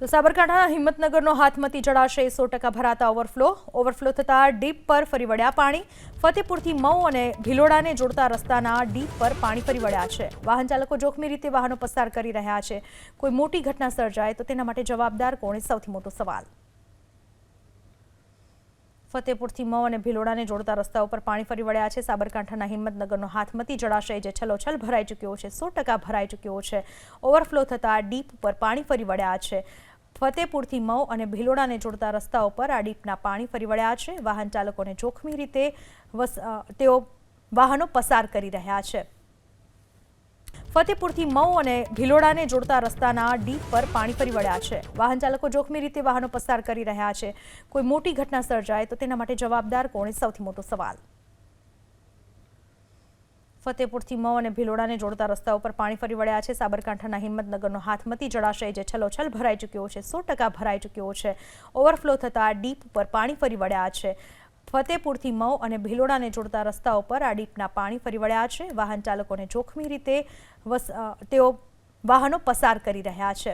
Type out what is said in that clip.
તો સાબરકાંઠાના હિંમતનગરનો હાથમતી જળાશય 100% ભરાતા ઓવરફ્લો થતા ડીપ પર ફરી વળ્યા પાણી। ફતેપુરથી મઉ અને ભિલોડાને જોડતા રસ્તાના ડીપ પર પાણી ફરી વળ્યા છે। વાહન ચાલકો જોખમી રીતે વાહનો પસાર કરી રહ્યા છે। કોઈ મોટી ઘટના સર્જાય તો તેના માટે જવાબદાર કોણ? સૌથી મોટો સવાલ। ફતેપુરથી મઉ અને ભિલોડાને જોડતા રસ્તા ઉપર પાણી ફરી વળ્યા છે। સાબરકાંઠાના હિંમતનગરનો હાથમતી જળાશય જે છલોછલ ભરાઈ ચૂક્યો છે, 100% ભરાઈ ચૂક્યો છે। ઓવરફ્લો થતા ડીપ પર પાણી ફરી વળ્યા છે। ફતેપુરથી મઉ અને ભિલોડાને જોડતા રસ્તા ઉપર આ ડીપના પાણી ફરી વળ્યા છે। વાહન ચાલકોને જોખમી રીતે તેઓ વાહનો પસાર કરી રહ્યા છે। ફતેપુરથી મઉ અને ભિલોડાને જોડતા રસ્તાના ડીપ પર પાણી ફરી વળ્યા છે। વાહન ચાલકો જોખમી રીતે વાહનો પસાર કરી રહ્યા છે। કોઈ મોટી ઘટના સર્જાય તો તેના માટે જવાબદાર કોણ? સૌથી મોટો સવાલ। ફતેપુરથી મઉ અને ભિલોડાને જોડતા રસ્તા ઉપર પાણી ફરી વળ્યા છે। સાબરકાંઠાના હિંમતનગરનો હાથમતી જળાશય જે છલોછલ ભરાઈ ચૂક્યો છે, 100% ભરાઈ ચૂક્યો છે। ઓવરફ્લો થતા ડીપ પર પાણી ફરી વળ્યા છે। ફતેપુરથી મઉ અને ભિલોડાને જોડતા રસ્તા ઉપર આ ડીપના પાણી ફરી વળ્યા છે। વાહન ચાલકોને જોખમી રીતે તેઓ વાહનો પસાર કરી રહ્યા છે।